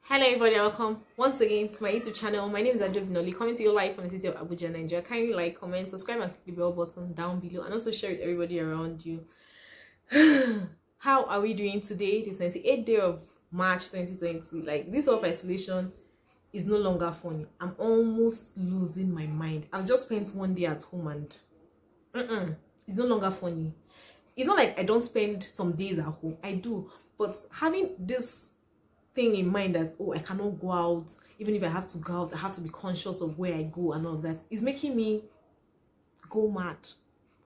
Hello everybody, welcome once again to my YouTube channel. My name is Abdelhak, coming to you live from the city of Abuja, Nigeria. Kindly like, comment, subscribe and click the bell button down below and also share with everybody around you. How are we doing today? The 28th day of March 2020. Like, this self-isolation is no longer funny. I'm almost losing my mind. I've just spent one day at home and it's no longer funny. It's not like I don't spend some days at home. I do, but having this thing in mind that, oh, I cannot go out, even if I have to go out, I have to be conscious of where I go and all that, is making me go mad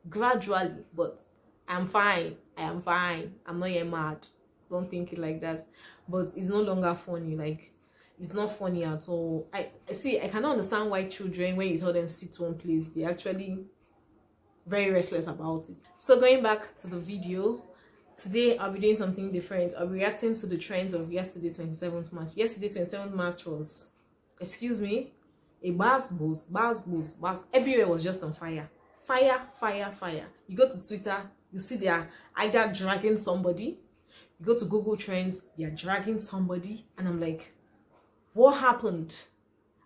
gradually. But I'm fine. I am fine. I'm not yet mad. Don't think it like that. But it's no longer funny. Like, it's not funny at all. I cannot understand why children, when you tell them sit one place, they're actually very restless about it. So going back to the video, today I'll be doing something different. I'll be reacting to the trends of yesterday, 27th March. Yesterday, 27th March was, excuse me, a buzz. Everywhere was just on fire. Fire. You go to Twitter, you see they are either dragging somebody. You go to Google Trends, they are dragging somebody. And I'm like, what happened?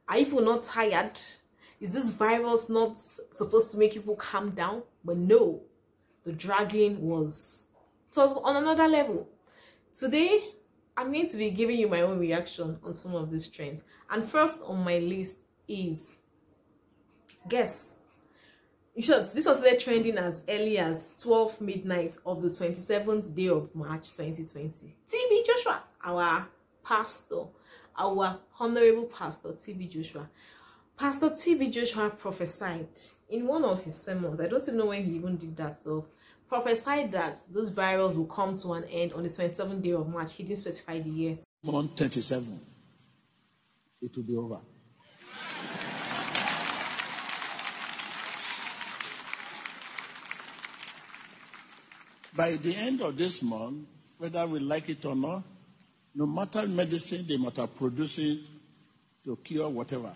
Are people not tired? Is this virus not supposed to make people calm down? But no, the dragging was on another level. Today, I'm going to be giving you my own reaction on some of these trends. And first on my list is, guess. In short, this was there trending as early as 12 midnight of the 27th day of March 2020. TB Joshua, our pastor, our honorable pastor, TB Joshua. Pastor TB Joshua prophesied in one of his sermons. I don't even know when he even did that. So, prophesied that this virus will come to an end on the 27th day of March. He didn't specify the year. On 27, it will be over. By the end of this month, whether we like it or not, no matter medicine they might have produced it to cure whatever,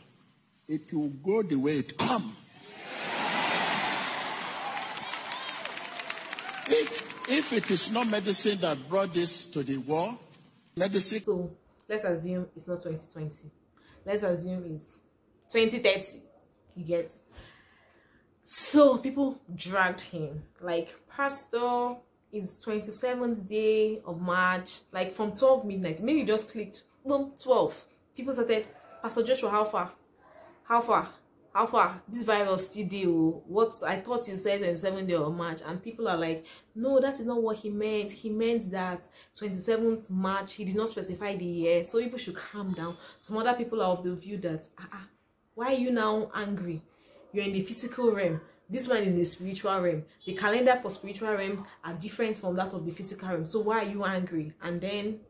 it will go the way it comes. If it is not medicine that brought this to the war, medicine. So let's assume it's not 2020. Let's assume it's 2030. You get. So people dragged him. Like, Pastor, it's 27th day of March. Like, from 12 midnight. Maybe you just clicked, boom, 12. People started, Pastor Joshua, how far? How far? This virus still deal. What I thought you said 27th day of March, and people are like, no, that is not what he meant. He meant that 27th March. He did not specify the year, so people should calm down. Some other people are of the view that, why are you now angry? You're in the physical realm. This one is in the spiritual realm. The calendar for spiritual realms are different from that of the physical realm. So why are you angry? And then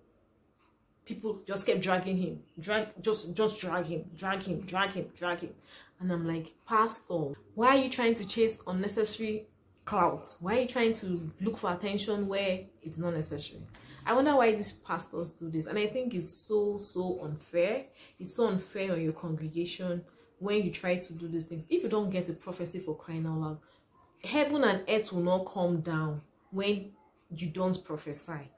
people just kept dragging him. Just drag him. And I'm like, Pastor, why are you trying to chase unnecessary clouds? Why are you trying to look for attention where it's not necessary? I wonder why these pastors do this. And I think it's so unfair. It's so unfair on your congregation when you try to do these things. If you don't get the prophecy, for crying out loud, heaven and earth will not come down when you don't prophesy.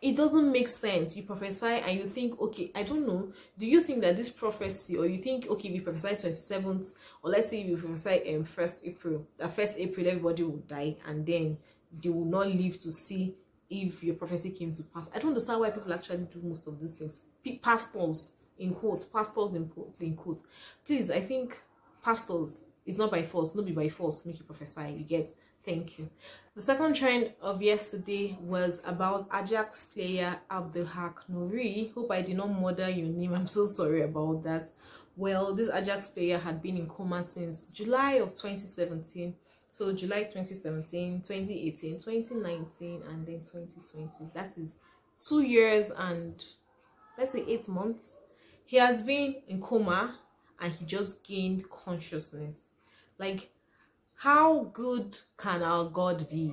It doesn't make sense. You prophesy and you think, okay, I don't know, do you think that this prophecy, or you think, okay, we prophesy 27th, or let's say we prophesy 1st April, that 1st April everybody will die, and then they will not live to see if your prophecy came to pass. I don't understand why people actually do most of these things. Pastors in quotes, please, I think pastors, it's not by force, not be by force make you prophesy, you get. Thank you. The second trend of yesterday was about Ajax player Abdelhak Nouri. Hope I did not murder your name. I'm so sorry about that. Well, this Ajax player had been in coma since July of 2017. So July 2017, 2018, 2019, and then 2020. That is 2 years and let's say 8 months. He has been in coma and he just gained consciousness. Like, how good can our God be?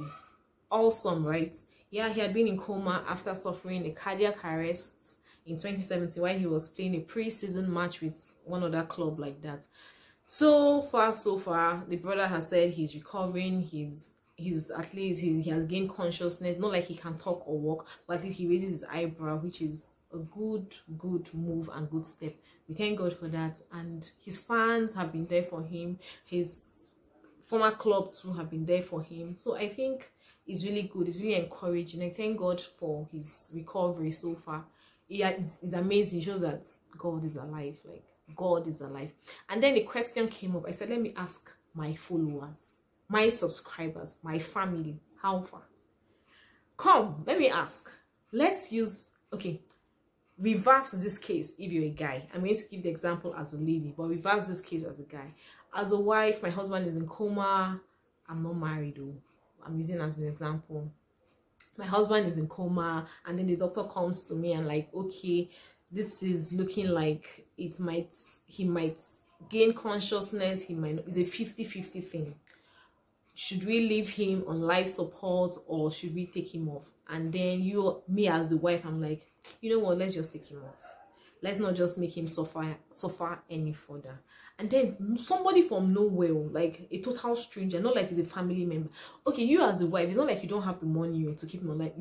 Awesome, right? Yeah, he had been in coma after suffering a cardiac arrest in 2017 while he was playing a pre-season match with one other club like that. So far, the brother has said he's recovering, he's at least he has gained consciousness. Not like he can talk or walk, but at least he raises his eyebrow, which is a good move and good step. We thank God for that. And his fans have been there for him. His former club too have been there for him. So I think it's really good. It's really encouraging. I thank God for his recovery so far. Yeah, it's amazing. It shows that God is alive. Like, God is alive. And then the question came up. I said, let me ask my followers, my subscribers, my family, how far? Come, let me ask. Let's use, okay, reverse this case if you're a guy. I'm going to give the example as a lady, but reverse this case as a guy. As a wife, my husband is in coma. I'm not married though. I'm using as an example. My husband is in coma, and then the doctor comes to me and like, okay, this is looking like he might gain consciousness. He might not. It's a 50-50 thing. Should we leave him on life support or should we take him off? And then me as the wife, I'm like, you know what, let's just take him off. Let's not just make him suffer any further. And then somebody from nowhere, like a total stranger, not like he's a family member. Okay, you as the wife, it's not like you don't have the money to keep him alive.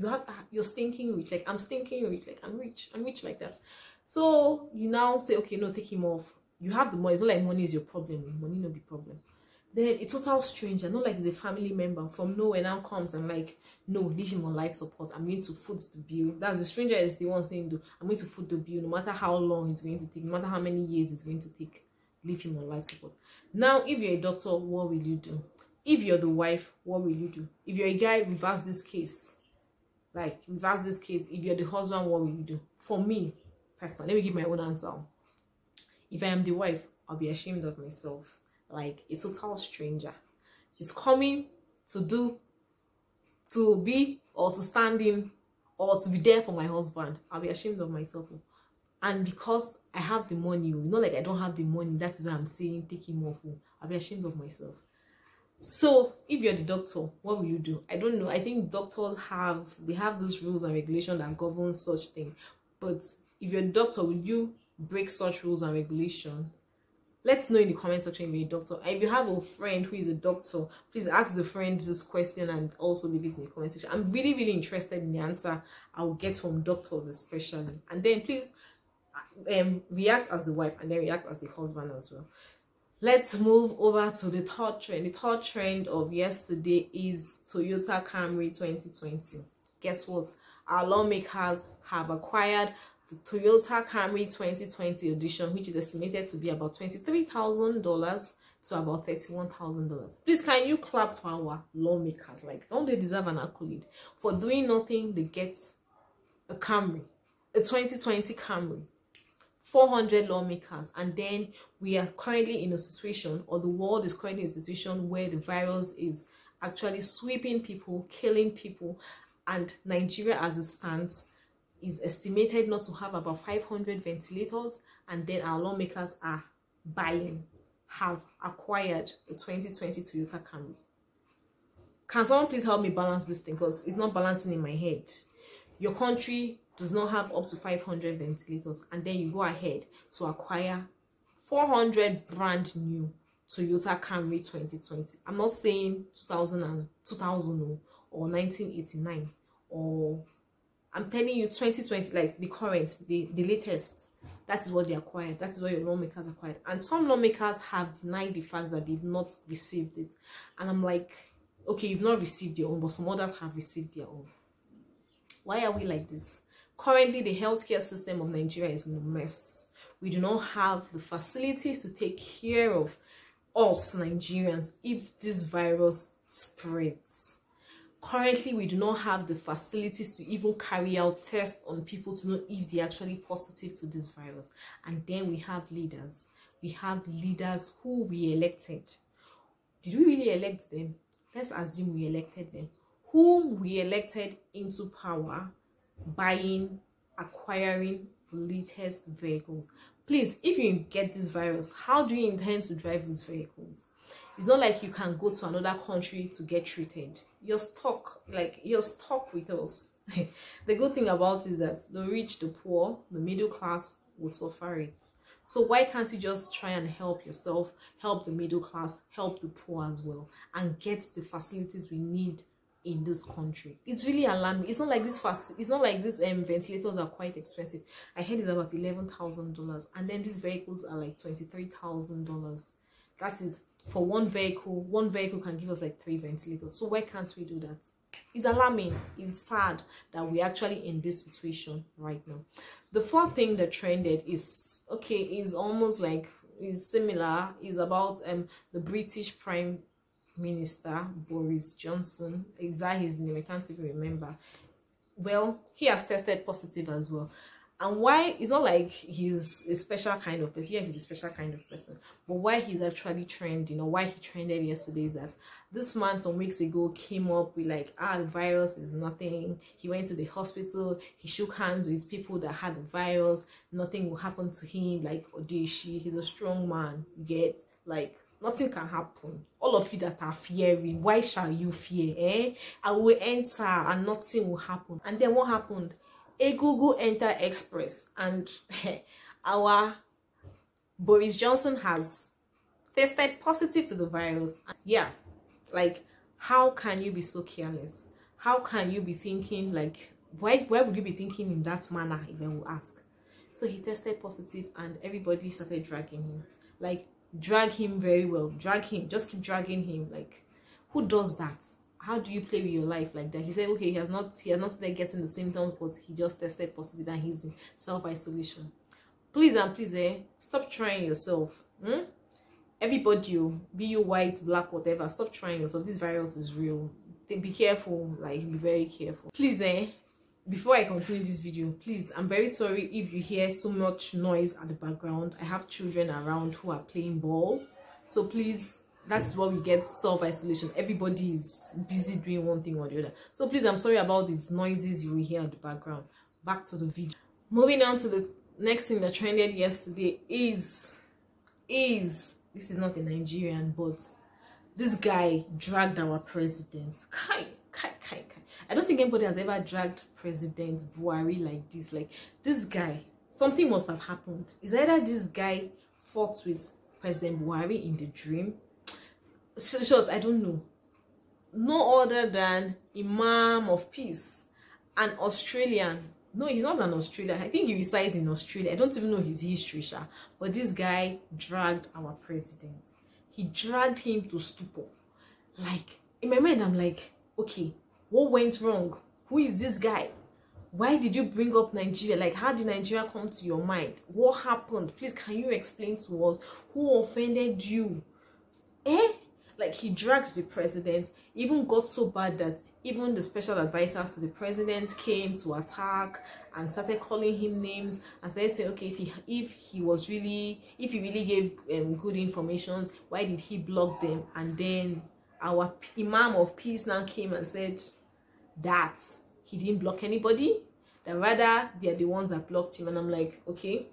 You're stinking rich. Like, I'm stinking rich. Like, I'm rich like that. So you now say, okay, no, take him off. You have the money. It's not like money is your problem. Money no be problem. Then a total stranger, not like he's a family member, from nowhere now comes and like, no, leave him on life support. I'm going to foot the bill. That's the stranger is the one saying, I'm going to foot the bill, no matter how long it's going to take, no matter how many years it's going to take. Leave him on life support. Now, if you're a doctor, what will you do? If you're the wife, what will you do? If you're a guy, reverse this case. Like, reverse this case. If you're the husband, what will you do? For me, personally, let me give my own answer. If I am the wife, I'll be ashamed of myself. Like a total stranger is coming to be or to stand in or to be there for my husband. I'll be ashamed of myself. And because I have the money, not like I don't have the money, that is why I'm saying take him off. I'll be ashamed of myself. So if you're the doctor, what will you do? I don't know. I think doctors have those rules and regulations that govern such thing. But if you're a doctor, will you break such rules and regulations? Let's know in the comment section if you're a doctor. And if you have a friend who is a doctor, please ask the friend this question and also leave it in the comment section. I'm really, really interested in the answer I'll get from doctors especially. And then please react as the wife and then react as the husband as well. Let's move over to the third trend. The third trend of yesterday is Toyota Camry 2020. Guess what? Our lawmakers have acquired the Toyota Camry 2020 edition, which is estimated to be about $23,000 to about $31,000. Please, can you clap for our lawmakers? Like, don't they deserve an accolade? For doing nothing, they get a Camry, a 2020 Camry. 400 lawmakers, and then we are currently in a situation, or the world is currently in a situation where the virus is actually sweeping people, killing people, and Nigeria as it stands is estimated not to have about 500 ventilators, and then our lawmakers have acquired the 2020 Toyota Camry. Can someone please help me balance this thing, because it's not balancing in my head. Your country does not have up to 500 ventilators, and then you go ahead to acquire 400 brand new Toyota Camry 2020. I'm not saying 2000 or 1989, or I'm telling you 2020, like the current, the latest. That is what they acquired. That is what your lawmakers acquired. And some lawmakers have denied the fact that they've not received it. And I'm like, okay, you've not received your own, but some others have received their own. Why are we like this? Currently, the healthcare system of Nigeria is in a mess. We do not have the facilities to take care of us Nigerians if this virus spreads. Currently, we do not have the facilities to even carry out tests on people to know if they're actually positive to this virus. And then we have leaders. We have leaders who we elected. Did we really elect them? Let's assume we elected them. Whom we elected into power, buying, acquiring the latest vehicles. Please, if you get this virus, how do you intend to drive these vehicles? It's not like you can go to another country to get treated. You're stuck. Like, you're stuck with us. The good thing about it is that the rich, the poor, the middle class will suffer it. So why can't you just try and help yourself, help the middle class, help the poor as well, and get the facilities we need in this country. It's really alarming. It's not like this fast. It's not like these ventilators are quite expensive. I heard it's about $11,000, and then these vehicles are like $23,000. That is for one vehicle. One vehicle can give us like 3 ventilators. So why can't we do that? It's alarming. It's sad that we're actually in this situation right now. The fourth thing that trended is almost like is similar. Is about the British Prime Minister Boris Johnson. Is that his name? I can't even remember. Well, he has tested positive as well. And why? It's not like he's a special kind of person. Yeah, he's a special kind of person. But why he's actually trending, or why he trended yesterday, is that this man some weeks ago came up with like, the virus is nothing. He went to the hospital. He shook hands with people that had the virus. Nothing will happen to him. Like Odeshi, he's a strong man. You get, like, nothing can happen. All of you that are fearing, why shall you fear? I will enter and nothing will happen. And then what happened? A Google Enter Express, and our Boris Johnson has tested positive to the virus. Yeah, like, how can you be so careless? How can you be thinking like, why would you be thinking in that manner, if I will ask? So he tested positive, and everybody started dragging him. Like, drag him very well. Drag him. Just keep dragging him. Like, who does that? How do you play with your life like that? He said, okay, he has not started getting the symptoms, but he just tested positive and he's in self-isolation. Please and please, stop trying yourself. Everybody, be you white, black, whatever, stop trying yourself. This virus is real. Be careful, like, be very careful. Please, before I continue this video, please, I'm very sorry if you hear so much noise at the background. I have children around who are playing ball. So please, that's what we get, self-isolation. Everybody is busy doing one thing or the other. So please, I'm sorry about the noises you will hear in the background. Back to the video. Moving on to the next thing that trended yesterday is this is not a Nigerian, but this guy dragged our president. Kai. I don't think anybody has ever dragged President Buhari like this. Like, this guy, something must have happened. Is either this guy fought with President Buhari in the dream. Short, I don't know. No other than Imam of Peace, an Australian. No, he's not an Australian. I think he resides in Australia. I don't even know his history, but this guy dragged our president. He dragged him to stupor. Like, in my mind, I'm like, okay, what went wrong? Who is this guy? Why did you bring up Nigeria? Like, how did Nigeria come to your mind? What happened? Please, can you explain to us who offended you? Like, he dragged the president. Even got so bad that even the special advisors to the president came to attack and started calling him names and started saying, okay, if he really gave good information, why did he block them? And then our Imam of Peace now came and said that he didn't block anybody, that rather they are the ones that blocked him. And I'm like, okay,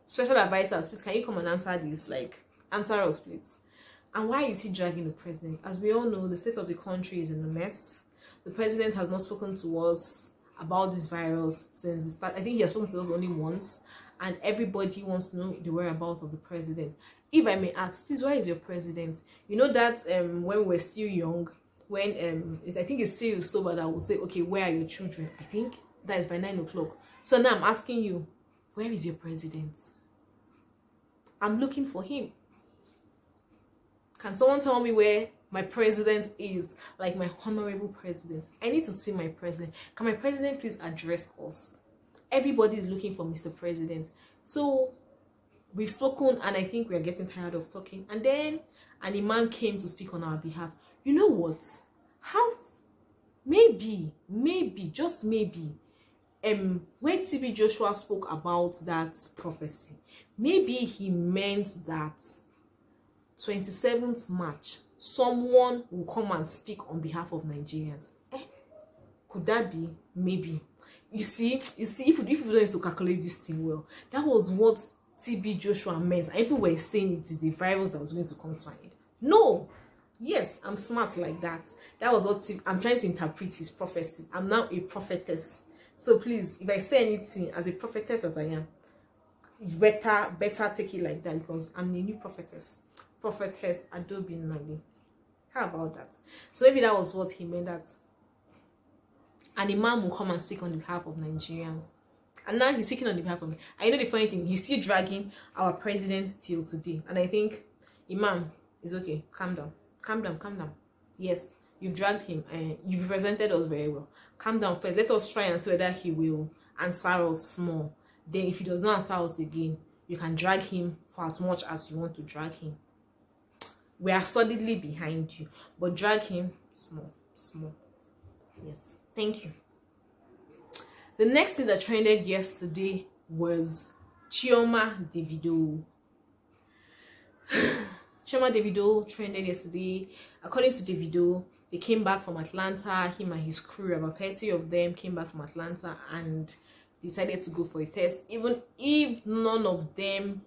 special advisors, please, can you come and answer this? Like, answer us, please. And why is he dragging the president? As we all know, the state of the country is in a mess. The president has not spoken to us about this virus since the start. I think he has spoken to us only once, and everybody wants to know the whereabouts of the president. If I may ask, please, where is your president? You know that when we were still young, when I think it's Cyril Stober that will say, okay, where are your children? I think that is by 9 o'clock. So now I'm asking you, where is your president? I'm looking for him. Can someone tell me where my president is? Like, my honorable president. I need to see my president. Can my president please address us? Everybody is looking for Mr. President. So we've spoken, and I think we are getting tired of talking. And then an imam came to speak on our behalf. You know what? How? Maybe, just maybe, when TB Joshua spoke about that prophecy, maybe he meant that 27th March, someone will come and speak on behalf of Nigerians. Could that be? Maybe. You see, if you don't used to calculate this thing well, that was what TB Joshua meant. And people were saying it is the virus that was going to come to an end. No. Yes, I'm smart like that. That was what I'm trying to interpret his prophecy. I'm now a prophetess. So please, if I say anything as a prophetess as I am, it's better take it like that, because I'm the new prophetess. Prophetess Adobe Nali. How about that? So maybe that was what he meant, that and Imam will come and speak on behalf of Nigerians. And now he's speaking on behalf of me. I know the funny thing, he's still dragging our president till today. And I think, Imam, is okay. Calm down. Calm down, calm down. Yes, you've dragged him and you've represented us very well. Calm down first. Let us try and see whether he will answer us small. Then if he does not answer us again, you can drag him for as much as you want to drag him. We are solidly behind you. But drag him small, small. Yes. Thank you. The next thing that trended yesterday was Chioma Davido. Chioma Davido trended yesterday. According to Davido, they came back from Atlanta. Him and his crew, about 30 of them, came back from Atlanta and decided to go for a test, even if none of them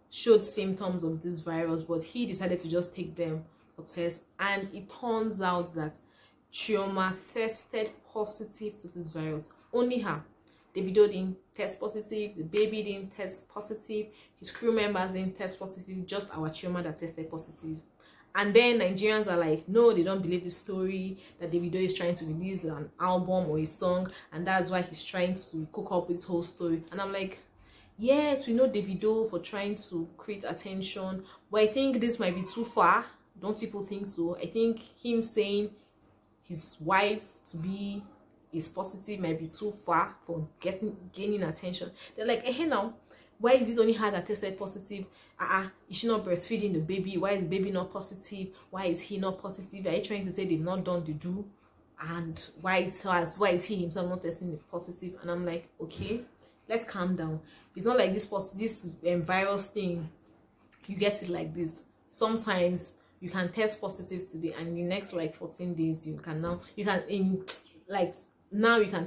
showed symptoms of this virus, but he decided to just take them for tests. And it turns out that Chioma tested positive to this virus. Only her. Davido didn't test positive, the baby didn't test positive, his crew members didn't test positive, just our Chioma that tested positive. And then Nigerians are like, no, they don't believe the story, that Davido is trying to release an album or a song, and that's why he's trying to cook up with this whole story. And I'm like, yes, we know Davido for trying to create attention, but I think this might be too far. Don't people think so? I think him saying his wife to be is positive might be too far for gaining attention. They're like, hey now, why is it only her that tested positive? Is she not breastfeeding the baby? Why is the baby not positive? Why is he not positive? Are you trying to say they've not done the do? And why is he himself not testing the positive? And I'm like, okay, let's calm down. It's not like this virus thing, you get it like this. Sometimes you can test positive today, and in the next like 14 days you can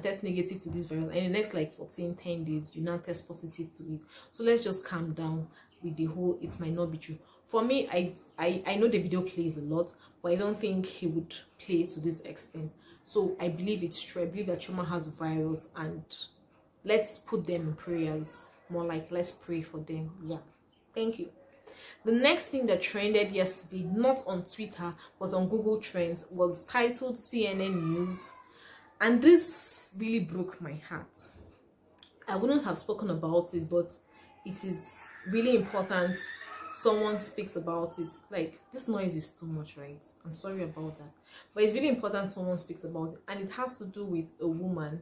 test negative to this virus, and in the next like 10 days you now test positive to it. So let's just calm down with the whole it might not be true. For me, I know the video plays a lot, but I don't think he would play to this extent. So I believe it's true. I believe that Chioma has a virus, and let's put them in prayers. More like, let's pray for them. Yeah. Thank you. The next thing that trended yesterday, not on Twitter, but on Google Trends, was titled CNN News. And this really broke my heart. I wouldn't have spoken about it, but it is really important someone speaks about it. Like, this noise is too much, right? I'm sorry about that. But it's really important someone speaks about it. And it has to do with a woman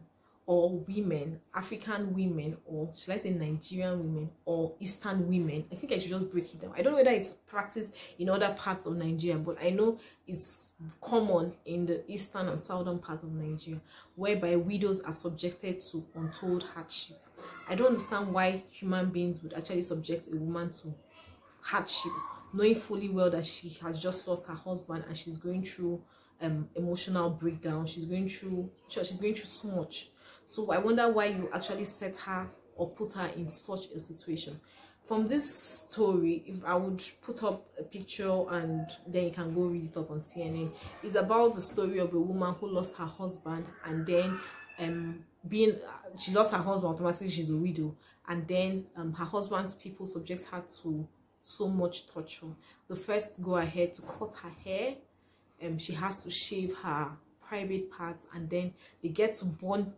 or women, African women, or should I say Nigerian women, or Eastern women. I think I should just break it down. I don't know whether it's practiced in other parts of Nigeria, but I know it's common in the eastern and southern part of Nigeria, whereby widows are subjected to untold hardship. I don't understand why human beings would actually subject a woman to hardship, knowing fully well that she has just lost her husband and she's going through emotional breakdown. She's going through so much. So I wonder why you actually set her or put her in such a situation. From this story, if I would put up a picture and then you can go read it up on CNN, it's about the story of a woman who lost her husband, and then she lost her husband, automatically she's a widow, and then her husband's people subject her to so much torture. They first go ahead to cut her hair, she has to shave her private parts, and then they get to burn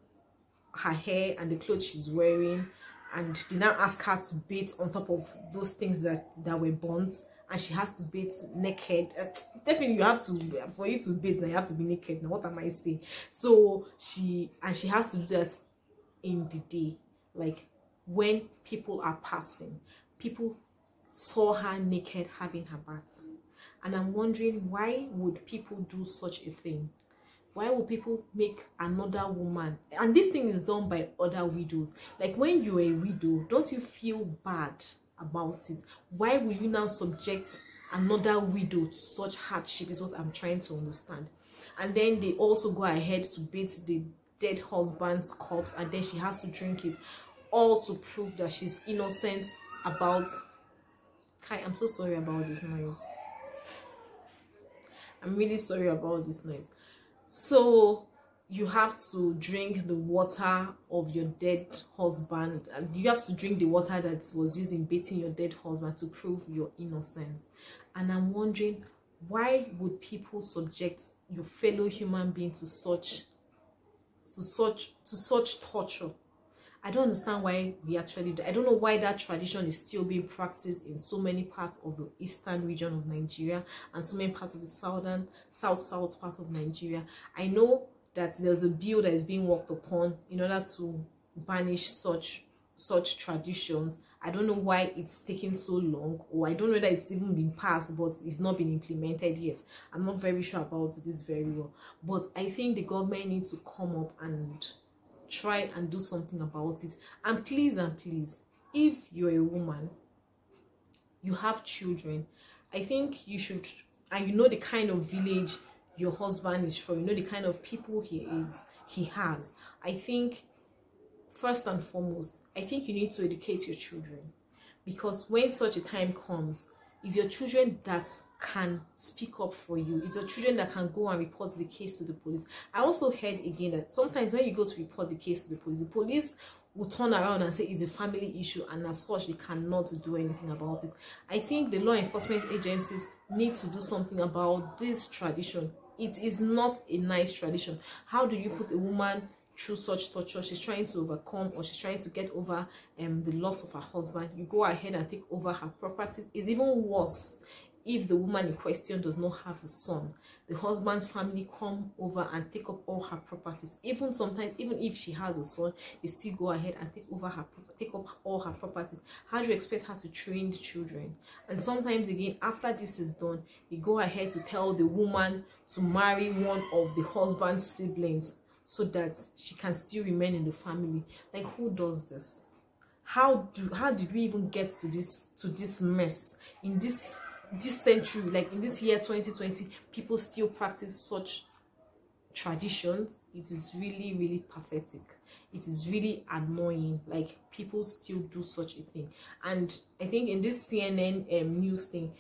her hair and the clothes she's wearing, and they now ask her to bathe on top of those things that were burnt, and she has to bathe naked. Definitely you have to, for you to bathe, now you have to be naked. Now what am I saying? So she has to do that in the day, like when people are passing. People saw her naked having her bath, and I'm wondering, why would people do such a thing? Why would people make another woman? And this thing is done by other widows. Like, when you're a widow, don't you feel bad about it? Why will you now subject another widow to such hardship, is what I'm trying to understand. And then they also go ahead to bathe the dead husband's corpse, and then she has to drink it, all to prove that she's innocent about... I'm so sorry about this noise. I'm really sorry about this noise. So you have to drink the water of your dead husband, and you have to drink the water that was used in bathing your dead husband to prove your innocence. And I'm wondering, why would people subject your fellow human being to such to such torture. I don't understand why we actually do. I don't know why that tradition is still being practiced in so many parts of the eastern region of Nigeria and so many parts of the south part of Nigeria. I know that there's a bill that is being worked upon in order to banish such traditions. I don't know why it's taking so long, or I don't know that it's even been passed, but it's not been implemented yet. I'm not very sure about this very well, but I think the government needs to come up and try and do something about it. And please, if you're a woman, you have children, I think you should, and you know the kind of village your husband is from, you know the kind of people he has, I think first and foremost, I think you need to educate your children, because when such a time comes, it's your children that can speak up for you. It's your children that can go and report the case to the police. I also heard again that sometimes when you go to report the case to the police will turn around and say it's a family issue, and as such they cannot do anything about it. I think the law enforcement agencies need to do something about this tradition. It is not a nice tradition. How do you put a woman through such torture? She's trying to overcome, or she's trying to get over the loss of her husband. You go ahead and take over her property. It's even worse if the woman in question does not have a son. The husband's family come over and take up all her properties. Even sometimes, even if she has a son, they still go ahead and take up all her properties. How do you expect her to train the children? And sometimes again, after this is done, they go ahead to tell the woman to marry one of the husband's siblings so that she can still remain in the family. Like, who does this? How did we even get to this mess in this century? Like in this year 2020, people still practice such traditions. It is really, really pathetic. It is really annoying. Like, people still do such a thing. And I think in this CNN news thing,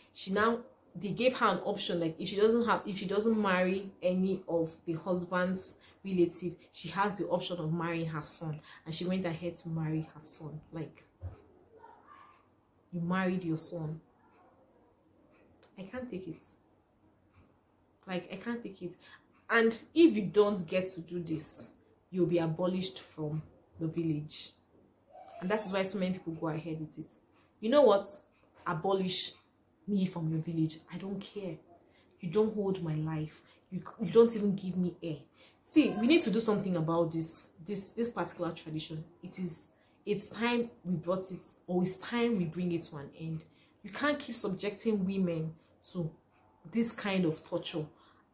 they gave her an option. Like, if she doesn't marry any of the husband's relative, she has the option of marrying her son, and she went ahead to marry her son. Like, you married your son. I can't take it. Like, I can't take it. And if you don't get to do this, you'll be abolished from the village. And that is why so many people go ahead with it. You know what? Abolish me from your village. I don't care. You don't hold my life. You don't even give me air. See, we need to do something about this particular tradition. It's time we brought it, or it's time we bring it to an end. You can't keep subjecting women to this kind of torture.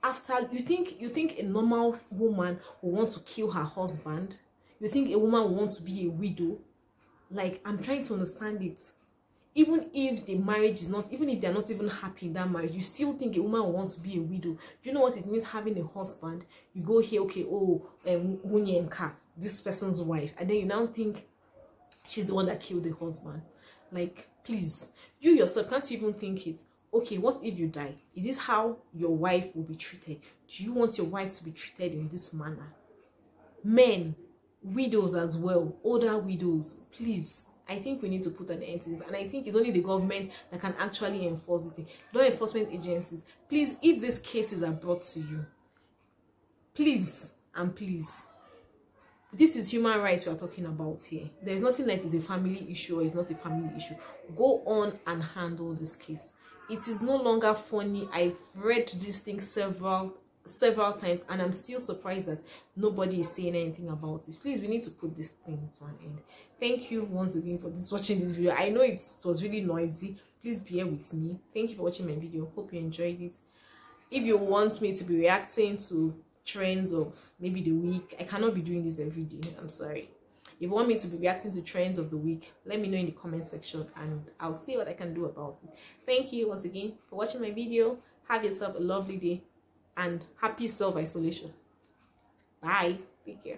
After you think a normal woman will want to kill her husband? You think a woman will want to be a widow? Like, I'm trying to understand it. Even if the marriage is not, even if they're not even happy in that marriage, you still think a woman will want to be a widow. Do you know what it means having a husband? You go here, okay, Munyenka, this person's wife, and then you now think she's the one that killed the husband. Like, please, you yourself, can't you even think it? Okay, what if you die? Is this how your wife will be treated? Do you want your wife to be treated in this manner? Men, widows as well, older widows, please. I think we need to put an end to this, and I think it's only the government that can actually enforce it. Law enforcement agencies, please, if these cases are brought to you, please and please, this is human rights we are talking about here. There's nothing like it's a family issue or it's not a family issue. Go on and handle this case. It is no longer funny. I've read this thing several times, and I'm still surprised that nobody is saying anything about it. Please, we need to put this thing to an end. Thank you once again for watching this video. I know it was really noisy. Please bear with me. Thank you for watching my video. Hope you enjoyed it. If you want me to be reacting to trends of maybe the week, I cannot be doing this every day. I'm sorry. If you want me to be reacting to trends of the week, let me know in the comment section and I'll see what I can do about it. Thank you once again for watching my video. Have yourself a lovely day and happy self-isolation. Bye. Take care.